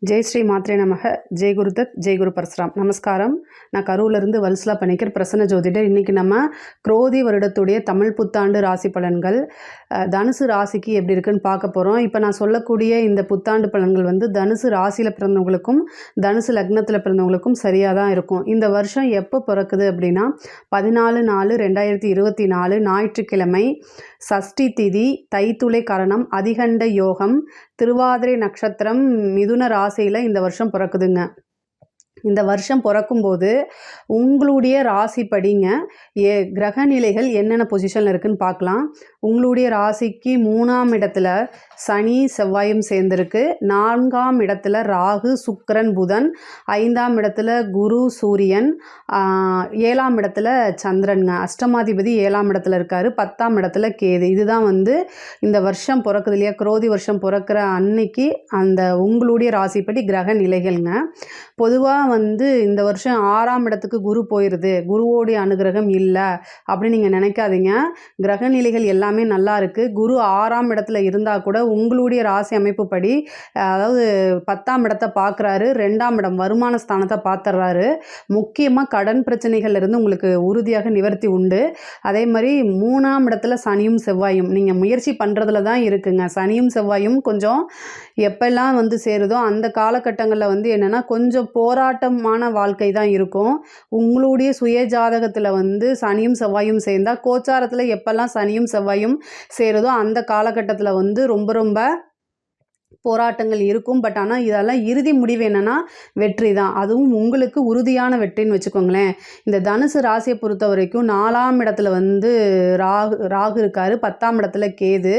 ஜெய் ஸ்ரீ மாத்ரே நமக. ஜெய் குருதத், ஜெய் குரு பரசுராம். நமஸ்காரம். நான் கரூர்லேருந்து வல்சலா பண்ணிக்கிற பிரசன்ன ஜோதிடர். இன்றைக்கி நம்ம குரோதி வருடத்துடைய தமிழ் புத்தாண்டு ராசி பலன்கள் தனுசு ராசிக்கு எப்படி இருக்குன்னு பார்க்க போகிறோம். இப்போ நான் சொல்லக்கூடிய இந்த புத்தாண்டு பலன்கள் வந்து தனுசு ராசியில் பிறந்தவங்களுக்கும் தனுசு லக்னத்தில் பிறந்தவங்களுக்கும் சரியாக தான் இருக்கும். இந்த வருஷம் எப்போ பிறக்குது அப்படின்னா 14/4/2024 ஞாயிற்றுக்கிழமை, சஷ்டி திதி, தைத்துளை கரணம், அதிகண்ட யோகம், திருவாதிரை நட்சத்திரம், மிதுன ராசியில் இந்த வருஷம் பிறக்குதுங்க. இந்த வருஷம் பிறக்கும்போது உங்களுடைய ராசி படிங்க கிரக நிலைகள் என்னென்ன பொசிஷனில் இருக்குதுன்னு பார்க்கலாம். உங்களுடைய ராசிக்கு 3ஆம் இடத்துல சனி செவ்வாயும் சேர்ந்துருக்கு. 4ஆம் இடத்துல ராகு சுக்கிரன் புதன், 5ஆம் இடத்துல குரு சூரியன், 7ஆம் இடத்துல சந்திரனுங்க. அஷ்டமாதிபதி 7ஆம் இடத்துல இருக்கார். 10ஆம் இடத்துல கேது. இதுதான் வந்து இந்த வருஷம் பிறக்குது இல்லையா, குரோதி வருஷம் பிறக்கிற அன்னைக்கு அந்த உங்களுடைய ராசிப்படி கிரக நிலைகள்ங்க. பொதுவாக வந்து இந்த வருஷம் 6ஆம் இடத்துக்கு குரு போயிடுது, குருவோடைய அனுகிரகம் இல்லை அப்படின்னு நீங்கள் நினைக்காதீங்க. கிரக நிலைகள் எல்லாமே நல்லா இருக்குது. குரு 6ஆம் இடத்துல இருந்தால் கூட உங்களுடைய ராசி அமைப்பு படி, அதாவது 10ஆம் இடத்தை பார்க்குறாரு, 2ஆம் இடம் வருமான ஸ்தானத்தை பார்த்துட்றாரு. முக்கியமாக கடன் பிரச்சனைகள்லேருந்து உங்களுக்கு உறுதியாக நிவர்த்தி உண்டு. அதே மாதிரி 3ஆம் இடத்துல சனியும் செவ்வாயும் நீங்கள் முயற்சி பண்ணுறதுல தான் இருக்குங்க. சனியும் செவ்வாயும் கொஞ்சம் எப்பெல்லாம் வந்து சேருதோ அந்த காலகட்டங்களில் வந்து என்னென்னா கொஞ்சம் போராட்டமான வாழ்க்கை தான் இருக்கும். உங்களுடைய சுய ஜாதகத்தில் வந்து சனியும் செவ்வாயும் சேர்ந்தால் கோச்சாரத்தில் எப்பெல்லாம் சனியும் செவ்வாயும் சேருதோ அந்த காலகட்டத்தில் வந்து ரொம்ப போராட்டங்கள் இருக்கும். பட் ஆனால் இதெல்லாம் இறுதி முடிவு என்னென்னா வெற்றி தான். அதுவும் உங்களுக்கு உறுதியான வெற்றின்னு வச்சுக்கோங்களேன். இந்த தனுசு ராசியை பொறுத்த வரைக்கும் 4ஆம் இடத்துல வந்து ராகு இருக்கார், 10ஆம் இடத்துல கேது.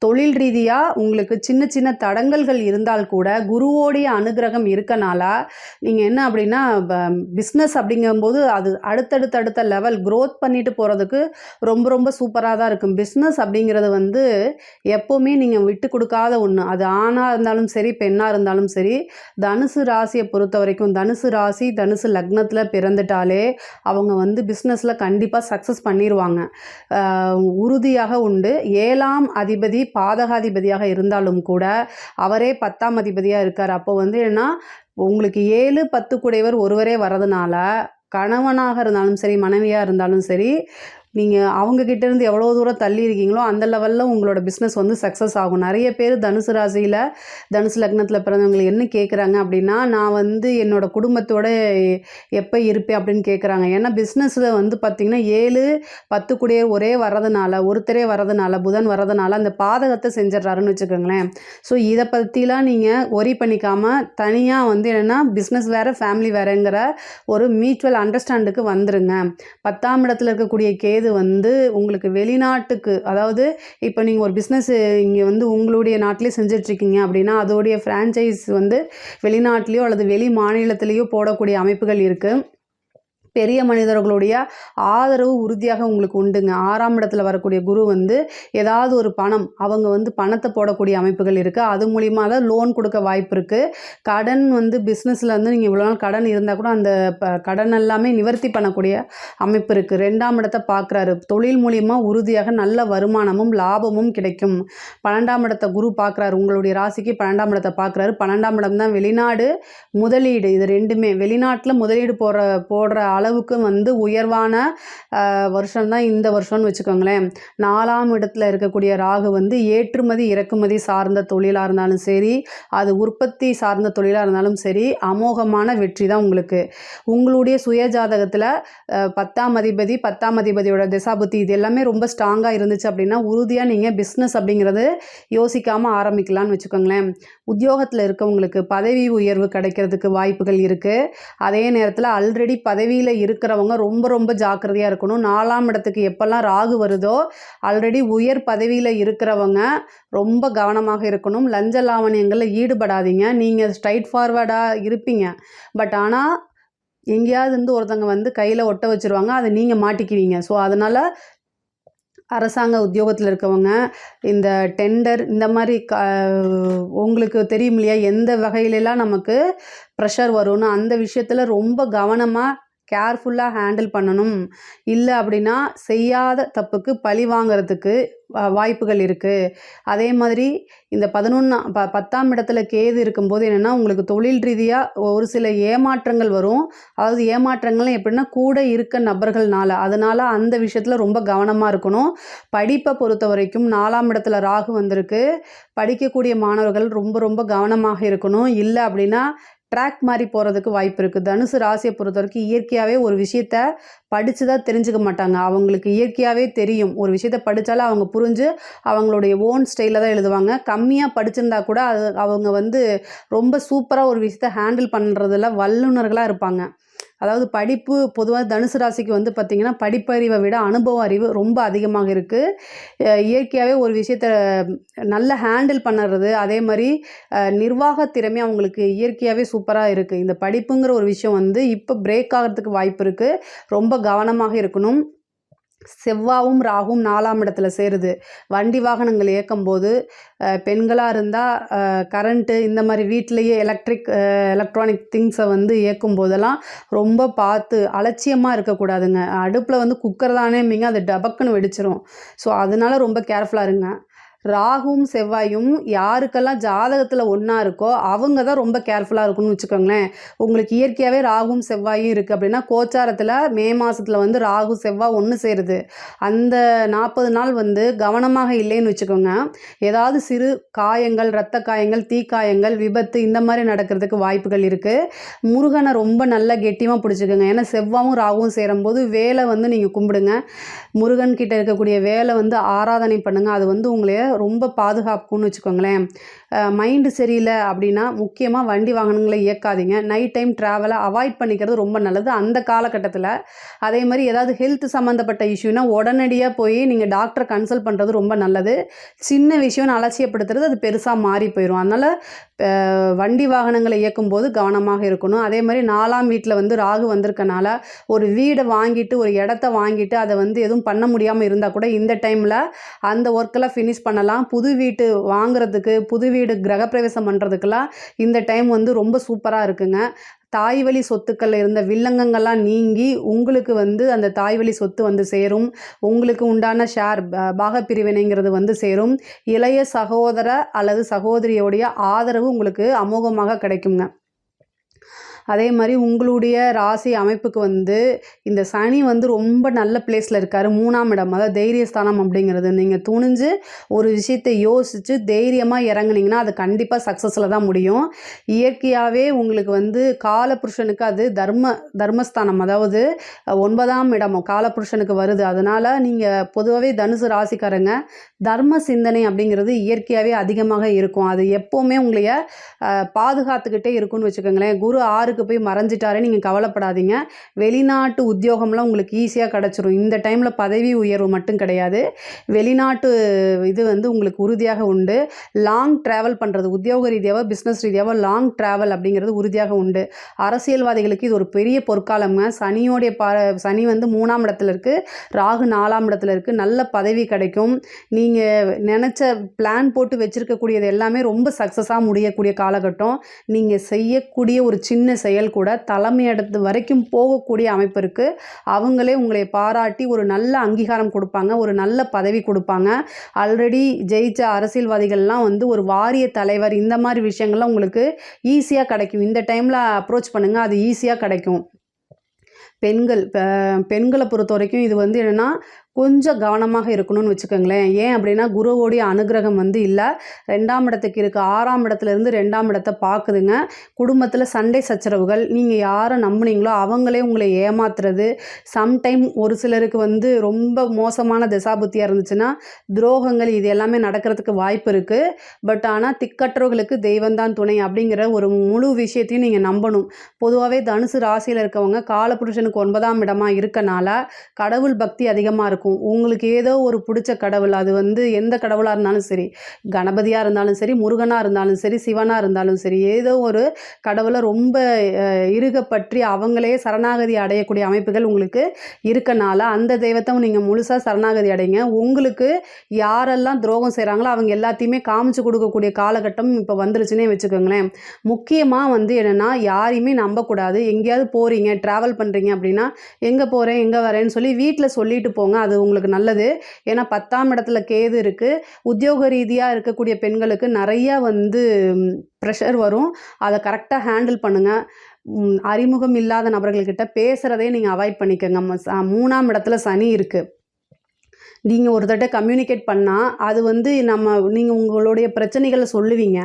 தொழில் ரீதியாக உங்களுக்கு சின்ன சின்ன தடங்கல்கள் இருந்தால் கூட குருவோடைய அனுகிரகம் இருக்கனால நீங்கள் என்ன அப்படின்னா பிஸ்னஸ் அப்படிங்கும்போது அது அடுத்தடுத்த லெவல் க்ரோத் பண்ணிட்டு போகிறதுக்கு ரொம்ப சூப்பராக தான் இருக்கும். பிஸ்னஸ் அப்படிங்கிறது வந்து எப்போவுமே நீங்கள் விட்டு கொடுக்காத ஒன்று. அது ஆணாக இருந்தாலும் சரி, பெண்ணாக இருந்தாலும் சரி, தனுசு ராசியை பொறுத்த வரைக்கும் தனுசு ராசி தனுசு லக்னத்தில் பிறந்துட்டாலே அவங்க வந்து பிஸ்னஸில் கண்டிப்பாக சக்ஸஸ் பண்ணிடுவாங்க. உறுதியாக உண்டு. 7ஆம் அதிபதி பாதகாதிபதியாக இருந்தாலும் கூட அவரே 10ஆம் அதிபதியாக இருக்கார். அப்போ வந்து என்னன்னா உங்களுக்கு 7, 10 கூடையவர் ஒருவரே வர்றதுனால கணவனாக இருந்தாலும் சரி, மனைவியாக இருந்தாலும் சரி, நீங்கள் அவங்கக்கிட்ட இருந்து எவ்வளோ தூரம் தள்ளி இருக்கீங்களோ அந்த லெவலில் உங்களோட பிஸ்னஸ் வந்து சக்ஸஸ் ஆகும். நிறைய பேர் தனுசு ராசியில் தனுசு லக்னத்தில் பிறந்தவங்களை என்ன கேட்குறாங்க அப்படின்னா, நான் வந்து என்னோடய குடும்பத்தோடு எப்போ இருப்பேன் அப்படின்னு கேட்குறாங்க. ஏன்னா பிஸ்னஸில் வந்து பார்த்திங்கன்னா 7, 10 கூடயே ஒருத்தரே வர்றதுனால புதன் வர்றதுனால அந்த பாதகத்தை செஞ்சிடறாருன்னு வச்சுக்கோங்களேன். ஸோ இதை பற்றிலாம் நீங்கள் ஒரி பண்ணிக்காமல் தனியாக வந்து என்னென்னா பிஸ்னஸ் வேறு ஃபேமிலி வேறுங்கிற ஒரு மியூச்சுவல் அண்டர்ஸ்டாண்டுக்கு வந்துருங்க. 10ஆம் இடத்துல இருக்கக்கூடிய கேது வந்து உங்களுக்கு வெளிநாட்டுக்கு, அதாவது இப்போ நீங்கள் ஒரு பிஸ்னஸ் இங்கே வந்து உங்களுடைய நாட்டிலே செஞ்சிட்ருக்கீங்க அப்படின்னா அதோடைய ஃப்ரான்ச்சைஸ் வந்து வெளிநாட்டிலையோ அல்லது வெளி மாநிலத்திலேயோ போடக்கூடிய அமைப்புகள் இருக்குது. பெரிய மனிதர்களுடைய ஆதரவு உறுதியாக உங்களுக்கு உண்டுங்க. 6ஆம் இடத்துல வரக்கூடிய குரு வந்து ஏதாவது ஒரு பணம், அவங்க வந்து பணத்தை போடக்கூடிய அமைப்புகள் இருக்குது. அது மூலிமா தான் லோன் கொடுக்க வாய்ப்பு இருக்குது. கடன் வந்து பிஸ்னஸில் வந்து நீங்கள் இவ்வளோ நாள் கடன் இருந்தால் கூட அந்த கடன் எல்லாமே நிவர்த்தி பண்ணக்கூடிய அமைப்பு இருக்குது. 2ஆம் இடத்தை பார்க்குறாரு. தொழில் மூலிமா உறுதியாக நல்ல வருமானமும் லாபமும் கிடைக்கும். 12ஆம் இடத்தை குரு பார்க்குறாரு. உங்களுடைய ராசிக்கு 12ஆம் இடத்தை பார்க்குறாரு. 12ஆம் இடம் தான் வெளிநாடு, முதலீடு. இது ரெண்டுமே வெளிநாட்டில் முதலீடு போடுற அளவுக்கு வந்து உயர்வான வருஷம் தான் இந்த வருஷம்னு வச்சுக்கோங்களேன். 4ஆம் இடத்துல இருக்கக்கூடிய ராகு வந்து ஏற்றுமதி இறக்குமதி சார்ந்த தொழிலாக இருந்தாலும் சரி, அது உற்பத்தி சார்ந்த தொழிலாக இருந்தாலும் சரி, அமோகமான வெற்றி தான் உங்களுக்கு. உங்களுடைய சுய ஜாதகத்தில் 10ஆம் அதிபதியோட திசாபுத்தி இது எல்லாமே ரொம்ப ஸ்ட்ராங்காக இருந்துச்சு அப்படின்னா உறுதியாக நீங்கள் பிஸ்னஸ் அப்படிங்கிறது யோசிக்காமல் ஆரம்பிக்கலான்னு வச்சுக்கோங்களேன். உத்தியோகத்தில் இருக்கவங்களுக்கு பதவி உயர்வு கிடைக்கிறதுக்கு வாய்ப்புகள் இருக்குது. அதே நேரத்தில் ஆல்ரெடி பதவியில் இருக்கிறவங்க ரொம்ப ஜாக்கிரதையாக இருக்கணும். 4ஆம் இடத்துக்கு எப்பெல்லாம் ராகு வருதோ ஆல்ரெடி உயர் பதவியில் இருக்கிறவங்க ரொம்ப கவனமாக இருக்கணும். லஞ்ச லாவணியங்களில் ஈடுபடாதீங்க. நீங்கள் ஸ்ட்ரைட் ஃபார்வர்டாக இருப்பீங்க. பட் ஆனால் எங்கேயாவது இருந்து ஒருத்தங்க வந்து கையில் ஒட்ட வச்சுருவாங்க, அதை நீங்கள் மாட்டிக்குவீங்க. ஸோ அதனால் அரசாங்க உத்தியோகத்தில் இருக்கவங்க இந்த டெண்டர் இந்த மாதிரி உங்களுக்கு தெரியும் இல்லையா, எந்த வகையிலலாம் நமக்கு ப்ரெஷர் வரும்னு அந்த விஷயத்தில் ரொம்ப கவனமாக கேர்ஃபுல்லாக ஹேண்டில் பண்ணணும். இல்லை அப்படின்னா செய்யாத தப்புக்கு பழி வாங்கிறதுக்கு வாய்ப்புகள் இருக்குது. அதே மாதிரி இந்த 10ஆம் இடத்துல கேது இருக்கும்போது என்னென்னா, உங்களுக்கு தொழில் ரீதியாக ஒரு சில ஏமாற்றங்கள் வரும். அதாவது ஏமாற்றங்கள் எப்படின்னா கூட இருக்க நபர்கள்னால. அதனால் அந்த விஷயத்தில் ரொம்ப கவனமாக இருக்கணும். படிப்பை பொறுத்த வரைக்கும் 4ஆம் இடத்துல ராகு வந்திருக்கு. படிக்கக்கூடிய மாணவர்கள் ரொம்ப ரொம்ப கவனமாக இருக்கணும். இல்லை அப்படின்னா ட்ராக் மாதிரி போகிறதுக்கு வாய்ப்பு இருக்குது. தனுசு ராசியை பொறுத்த வரைக்கும் இயற்கையாகவே ஒரு விஷயத்த படித்து தான் தெரிஞ்சுக்க மாட்டாங்க. அவங்களுக்கு இயற்கையாகவே தெரியும். ஒரு விஷயத்த படித்தாலும் அவங்க புரிஞ்சு அவங்களுடைய ஓன் ஸ்டைலில் தான் எழுதுவாங்க. கம்மியாக படிச்சிருந்தா கூட அவங்க வந்து ரொம்ப சூப்பராக ஒரு விஷயத்த ஹேண்டில் பண்ணுறதுல வல்லுநர்களாக இருப்பாங்க. அதாவது படிப்பு பொதுவாக தனுசு ராசிக்கு வந்து பார்த்திங்கன்னா, படிப்பறிவை விட அனுபவ அறிவு ரொம்ப அதிகமாக இருக்குது. இயற்கையாகவே ஒரு விஷயத்த நல்லா ஹேண்டில் பண்ணுறது, அதே மாதிரி நிர்வாக திறமை அவங்களுக்கு இயற்கையாகவே சூப்பராக இருக்குது. இந்த படிப்புங்கிற ஒரு விஷயம் வந்து இப்போ பிரேக் ஆகிறதுக்கு வாய்ப்பு இருக்குது. ரொம்ப கவனமாக இருக்கணும். செவ்வாவும் ராகும் 4ஆம் இடத்துல சேருது. வண்டி வாகனங்கள் இயக்கும்போது பெண்களாக இருந்தால் கரண்ட்டு இந்த மாதிரி வீட்டிலையே எலக்ட்ரானிக் திங்ஸை வந்து இயக்கும் போதெல்லாம் ரொம்ப பார்த்து அலட்சியமாக இருக்கக்கூடாதுங்க. அடுப்பில் வந்து குக்கர் தானேம்பிங்க, அது டபக்குன்னு வெடிச்சிரும். ஸோ அதனால ரொம்ப கேர்ஃபுல்லாக இருங்க. ராகுவும் செவ்வாயும் யாருக்கெல்லாம் ஜாதகத்தில் ஒன்றா இருக்கோ அவங்க தான் ரொம்ப கேர்ஃபுல்லாக இருக்கணும்னு வச்சுக்கோங்களேன். உங்களுக்கு இயற்கையாகவே ராகுவும் செவ்வாயும் இருக்குது அப்படின்னா, கோச்சாரத்தில் மே மாதத்தில் வந்து ராகு செவ்வாய் ஒன்று சேருது. அந்த 40 நாள் வந்து கவனமாக இல்லைன்னு வச்சுக்கோங்க, ஏதாவது சிறு காயங்கள், இரத்த காயங்கள், தீக்காயங்கள், விபத்து இந்த மாதிரி நடக்கிறதுக்கு வாய்ப்புகள் இருக்குது. முருகனை ரொம்ப நல்லா கெட்டியமாக பிடிச்சிக்கோங்க. ஏன்னா செவ்வாயும் ராகுவும் சேரும்போது வேலை வந்து நீங்கள் கும்பிடுங்க. முருகன் கிட்ட இருக்கக்கூடிய வேலை வந்து ஆராதனை பண்ணுங்கள். அது வந்து உங்களைய ரொம்ப பாதுகாப்புன்னு வச்சுக்கோங்களேன். மைண்டு சரியில்லை அப்படின்னா முக்கியமாக வண்டி வாகனங்களை இயக்காதீங்க. நைட் டைம் ட்ராவலை அவாய்ட் பண்ணிக்கிறது ரொம்ப நல்லது அந்த காலகட்டத்தில். அதே மாதிரி ஏதாவது ஹெல்த் சம்மந்தப்பட்ட இஷ்யூனா உடனடியாக போய் நீங்கள் டாக்டரை கன்சல்ட் பண்ணுறது ரொம்ப நல்லது. சின்ன விஷயம்னு அலட்சியப்படுத்துறது அது பெருசாக மாறி போயிடும். அதனால் வண்டி வாகனங்களை இயக்கும்போது கவனமாக இருக்கணும். அதே மாதிரி 4ஆம் வீட்டில் வந்து ராகு வந்திருக்கனால ஒரு வீடை வாங்கிட்டு ஒரு இடத்த வாங்கிட்டு அதை வந்து எதுவும் பண்ண முடியாமல் இருந்தால் கூட இந்த டைமில் அந்த ஒர்க்கெல்லாம் ஃபினிஷ் பண்ணலாம். புது வீட்டு வாங்குறதுக்கு, புது வீடு கிரகப்பிரவேசம் பண்ணுறதுக்கெல்லாம் இந்த டைம் வந்து ரொம்ப சூப்பராக இருக்குங்க. தாய் வழி சொத்துக்களில் இருந்த வில்லங்கங்கள்லாம் நீங்கி உங்களுக்கு வந்து அந்த தாய் வழி சொத்து வந்து சேரும். உங்களுக்கு உண்டான ஷேர் பாகப்பிரிவினைங்கிறது வந்து சேரும். இளைய சகோதர அல்லது சகோதரியோடைய ஆதரவு உங்களுக்கு அமோகமாக கிடைக்குங்க. அதே மாதிரி உங்களுடைய ராசி அமைப்புக்கு வந்து இந்த சனி வந்து ரொம்ப நல்ல பிளேஸில் இருக்கார். 3ஆம் இடம், அதாவது தைரியஸ்தானம் அப்படிங்கிறது. நீங்கள் துணிஞ்சு ஒரு விஷயத்தை யோசித்து தைரியமாக இறங்குனீங்கன்னா அது கண்டிப்பாக சக்ஸஸில் தான் முடியும். இயற்கையாகவே உங்களுக்கு வந்து காலபுருஷனுக்கு அது தர்மஸ்தானம், அதாவது 9ஆம் இடம் காலபுருஷனுக்கு வருது. அதனால் நீங்கள் பொதுவாகவே தனுசு ராசிக்காரங்க தர்ம சிந்தனை அப்படிங்கிறது இயற்கையாகவே அதிகமாக இருக்கும். அது எப்போவுமே உங்களைய பாதுகாத்துக்கிட்டே இருக்கும்னு வச்சுக்கோங்களேன். குரு 6க்கு போய் மறைஞ்சிட்டாரே நீங்கள் கவலைப்படாதீங்க. வெளிநாட்டு உத்தியோகம்லாம் உங்களுக்கு ஈஸியாக கிடச்சிரும். இந்த டைமில் பதவி உயர்வு மட்டும் கிடையாது, வெளிநாட்டு இது வந்து உங்களுக்கு உறுதியாக உண்டு. லாங் ட்ராவல் பண்ணுறது, உத்தியோக ரீதியாக பிஸ்னஸ் ரீதியாக லாங் ட்ராவல் அப்படிங்கிறது உறுதியாக உண்டு. அரசியல்வாதிகளுக்கு இது ஒரு பெரிய பொற்காலங்க. சனி வந்து 3ஆம் இடத்துல இருக்குது, ராகு 4ஆம் இடத்துல இருக்குது. நல்ல பதவி கிடைக்கும். நீங்கள் நினச்ச பிளான் போட்டு வச்சுருக்கக்கூடியது எல்லாமே ரொம்ப சக்ஸஸாக முடியக்கூடிய காலகட்டம். நீங்கள் செய்யக்கூடிய ஒரு சின்ன செயல் கூட தலைமை இடத்து வரைக்கும் போகக்கூடிய அமைப்பு இருக்குது. அவங்களே உங்களை பாராட்டி ஒரு நல்ல அங்கீகாரம் கொடுப்பாங்க, ஒரு நல்ல பதவி கொடுப்பாங்க. ஆல்ரெடி ஜெயிச்ச அரசியல்வாதிகள்லாம் வந்து ஒரு வாரிய தலைவர், இந்த மாதிரி விஷயங்கள்லாம் உங்களுக்கு ஈஸியாக கிடைக்கும். இந்த டைமில் அப்ரோச் பண்ணுங்கள், அது ஈஸியாக கிடைக்கும். பெண்களை பொறுத்த வரைக்கும் இது வந்து என்னென்னா கொஞ்சம் கவனமாக இருக்கணும்னு வச்சுக்கோங்களேன். ஏன் அப்படின்னா குருவோடைய அனுகிரகம் வந்து இல்லை. 2ஆம் இடத்துக்கு இருக்குது. 6ஆம் இடத்துலேருந்து 2ஆம் இடத்தை பார்க்குதுங்க. குடும்பத்தில் சண்டை சச்சரவுகள், நீங்கள் யாரை நம்புனீங்களோ அவங்களே உங்களை ஏமாத்துறது, சம்டைம் ஒரு சிலருக்கு வந்து ரொம்ப மோசமான தசாபுத்தியாக இருந்துச்சுன்னா துரோகங்கள், இது எல்லாமே நடக்கிறதுக்கு வாய்ப்பு இருக்குது. பட் ஆனால் திக்கற்றவர்களுக்கு தெய்வந்தான் துணை அப்படிங்கிற ஒரு முழு விஷயத்தையும் நீங்கள் நம்பணும். பொதுவாகவே தனுசு ராசியில் இருக்கவங்க காலபுருஷனுக்கு 9ஆம் இடமாக இருக்கனால கடவுள் பக்தி அதிகமாக இருக்கும். இருக்கும். உங்களுக்கு ஏதோ ஒரு பிடிச்ச கடவுள், அது வந்து எந்த கடவுளாக இருந்தாலும் சரி, கணபதியாக இருந்தாலும் சரி, முருகனாக இருந்தாலும் சரி, சிவனாக இருந்தாலும் சரி, ஏதோ ஒரு கடவுளை ரொம்ப இறுக பற்றி அவங்களே சரணாகதி அடையக்கூடிய அமைப்புகள் உங்களுக்கு இருக்கனால அந்த தெய்வத்தை நீங்கள் முழுசாக சரணாகதி அடைங்க. உங்களுக்கு யாரெல்லாம் துரோகம் செய்கிறாங்களோ அவங்க எல்லாத்தையுமே காமிச்சு கொடுக்கக்கூடிய காலகட்டம் இப்போ வந்துருச்சுன்னே வச்சுக்கோங்களேன். முக்கியமாக வந்து என்னென்னா, யாரையுமே நம்பக்கூடாது. எங்கேயாவது போகிறீங்க, ட்ராவல் பண்ணுறீங்க அப்படின்னா, எங்கே போகிறேன் எங்கே வரேன்னு சொல்லி வீட்டில் சொல்லிட்டு போங்க. அது உங்களுக்கு நல்லது. ஏன்னா 10ஆம் இடத்துல கேது இருக்குது. உத்தியோக ரீதியாக இருக்கக்கூடிய பெண்களுக்கு நிறையா வந்து ப்ரெஷர் வரும். அதை கரெக்டாக ஹேண்டில் பண்ணுங்கள். அறிமுகம் இல்லாத நபர்கள்கிட்ட பேசுகிறதே நீங்கள் அவாய்ட் பண்ணிக்கோங்க. 3ஆம் இடத்துல சனி இருக்குது. நீங்கள் ஒருத்தர்கிட்ட கம்யூனிகேட் பண்ணால் அது வந்து நீங்கள் உங்களுடைய பிரச்சனைகளை சொல்லுவீங்க.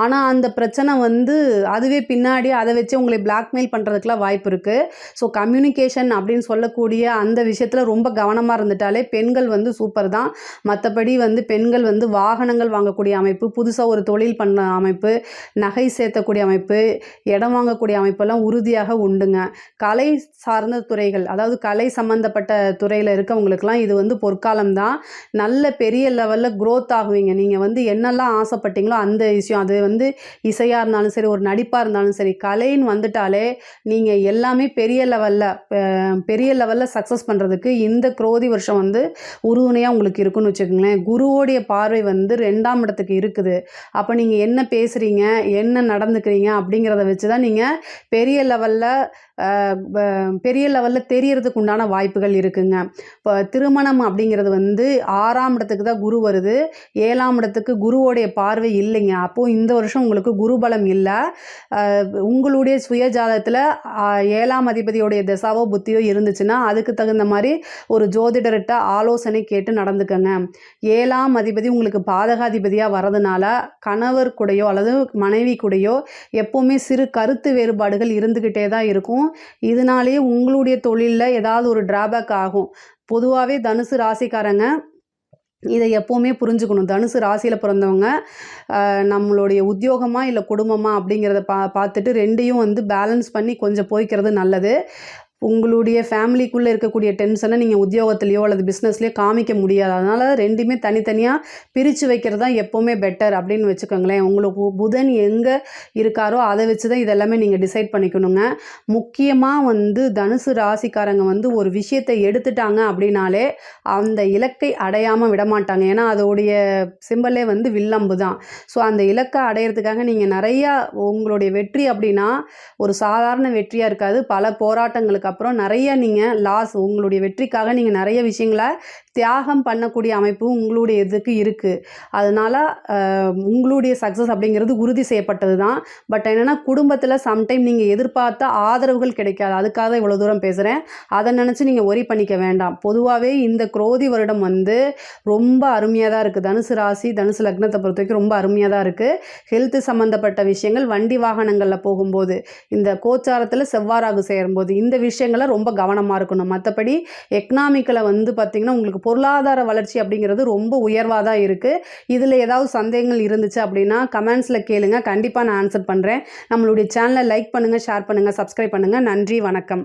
ஆனால் அந்த பிரச்சனை வந்து அதுவே பின்னாடி அதை வச்சு உங்களை பிளாக்மெயில் பண்ணுறதுக்குலாம் வாய்ப்பு இருக்குது. ஸோ கம்யூனிகேஷன் அப்படின்னு சொல்லக்கூடிய அந்த விஷயத்தில் ரொம்ப கவனமாக இருந்துட்டாலே பெண்கள் வந்து சூப்பர் தான். மற்றபடி வந்து பெண்கள் வந்து வாகனங்கள் வாங்கக்கூடிய அமைப்பு, புதுசாக ஒரு தொழில் பண்ண அமைப்பு, நகை சேர்த்தக்கூடிய அமைப்பு, இடம் வாங்கக்கூடிய அமைப்பெல்லாம் உறுதியாக உண்டுங்க. கலை சார்ந்த துறைகள், அதாவது கலை சம்மந்தப்பட்ட துறையில் இருக்கவங்களுக்கெல்லாம் இது வந்து பொற்காலம் தான். நல்ல பெரிய லெவலில் க்ரோத் ஆகுவீங்க. நீங்கள் வந்து என்னெல்லாம் ஆசைப்பட்டீங்களோ அந்த விஷயம், அது வந்து இசையாக இருந்தாலும் சரி, ஒரு நடிப்பாக இருந்தாலும் சரி, கலைன்னு வந்துட்டாலே நீங்கள் எல்லாமே பெரிய லெவலில் சக்ஸஸ் பண்ணுறதுக்கு இந்த குரோதி வருஷம் வந்து உறுதுணையாக உங்களுக்கு இருக்குன்னு வச்சுக்கோங்களேன். குருவோடைய பார்வை வந்து 2ஆம் இடத்துக்கு இருக்குது. அப்போ நீங்கள் என்ன பேசுகிறீங்க, என்ன நடந்துக்கிறீங்க அப்படிங்கிறத வச்சு தான் நீங்கள் பெரிய லெவலில் தெரியறதுக்கு உண்டான வாய்ப்புகள் இருக்குங்க. இப்போ திருமணம் அப்படிங்கிறது வந்து 6ஆம் இடத்துக்கு தான் குரு வருது. 7ஆம் இடத்துக்கு குருவோடைய பார்வை இல்லைங்க. அப்போது இந்த வருஷம் உங்களுக்கு குருபலம் இல்லை. உங்களுடைய சுயஜாதத்தில் 7ஆம் அதிபதியோடைய திசாவோ புத்தியோ இருந்துச்சுன்னா அதுக்கு தகுந்த மாதிரி ஒரு ஜோதிடர்கிட்ட ஆலோசனை கேட்டு நடந்துக்கங்க. 7ஆம் அதிபதி உங்களுக்கு பாதகாதிபதியாக வரதுனால கணவர் கூடயோ அல்லது மனைவி கூடயோ எப்போவுமே சிறு கருத்து வேறுபாடுகள் இருந்துக்கிட்டே தான் இருக்கும். இதனாலேயே உங்களுடைய தொழிலில் ஏதாவது ஒரு டிராபேக் ஆகும். பொதுவாகவே தனுசு ராசிக்காரங்க இதை எப்போவுமே புரிஞ்சுக்கணும். தனுசு ராசியில் பிறந்தவங்க நம்மளுடைய உத்தியோகமாக இல்லை குடும்பமாக அப்படிங்கிறத பார்த்துட்டு 2யும் வந்து பேலன்ஸ் பண்ணி கொஞ்சம் போய்க்கிறது நல்லது. உங்களுடைய ஃபேமிலிக்குள்ளே இருக்கக்கூடிய டென்ஷனை நீங்கள் உத்தியோகத்துலேயோ அல்லது பிஸ்னஸ்லேயோ காமிக்க முடியாது. அதனால் 2மே தனித்தனியாக பிரித்து வைக்கிறது தான் எப்போவுமே பெட்டர் அப்படின்னு வச்சுக்கோங்களேன். உங்களுக்கு புதன் எங்கே இருக்காரோ அதை வச்சு தான் இதெல்லாமே நீங்கள் டிசைட் பண்ணிக்கணுங்க. முக்கியமாக வந்து தனுசு ராசிக்காரங்க வந்து ஒரு விஷயத்தை எடுத்துட்டாங்க அப்படின்னாலே அந்த இலக்கை அடையாமல் விடமாட்டாங்க. ஏன்னா அதோடைய சிம்பலே வந்து வில்லம்பு தான். ஸோ அந்த இலக்கை அடையிறதுக்காக நீங்கள் நிறையா உங்களுடைய வெற்றி அப்படின்னா ஒரு சாதாரண வெற்றியாக இருக்காது. பல போராட்டங்களுக்கு அப்புறம் நிறைய நீங்கள் உங்களுடைய வெற்றிக்காக நீங்கள் நிறைய விஷயங்களை தியாகம் பண்ணக்கூடிய அமைப்பு உங்களுடைய இதுக்கு இருக்குது. அதனால் உங்களுடைய சக்ஸஸ் அப்படிங்கிறது உறுதி செய்யப்பட்டது தான். பட் என்னென்னா குடும்பத்தில் சம்டைம் நீங்கள் எதிர்பார்த்த ஆதரவுகள் கிடைக்காது. அதுக்காக தான் இவ்வளோ தூரம் பேசுகிறேன். அதை நினச்சி நீங்கள் ஒரி பண்ணிக்க வேண்டாம். பொதுவாகவே இந்த குரோதி வருடம் வந்து ரொம்ப அருமையாக தான் இருக்குது. தனுசு ராசி தனுசு லக்னத்தை பொறுத்த வரைக்கும் ரொம்ப அருமையாக தான் இருக்குது. ஹெல்த்து சம்மந்தப்பட்ட விஷயங்கள், வண்டி வாகனங்களில் போகும்போது, இந்த கோச்சாரத்தில் செவ்வாறாகு சேரும்போது இந்த விஷயங்களை ரொம்ப கவனமாக இருக்கணும். மற்றபடி எக்கனாமிக்கில் வந்து பார்த்திங்கன்னா உங்களுக்கு பொருளாதார வளர்ச்சி அப்படிங்கிறது ரொம்ப உயர்வாக தான் இருக்குது. இதில் ஏதாவது சந்தேகங்கள் இருந்துச்சு அப்படின்னா கமெண்ட்ஸில் கேளுங்க. கண்டிப்பாக நான் ஆன்சர் பண்ணுறேன். நம்மளுடைய சேனலை லைக் பண்ணுங்கள், ஷேர் பண்ணுங்கள், சப்ஸ்கிரைப் பண்ணுங்கள். நன்றி, வணக்கம்.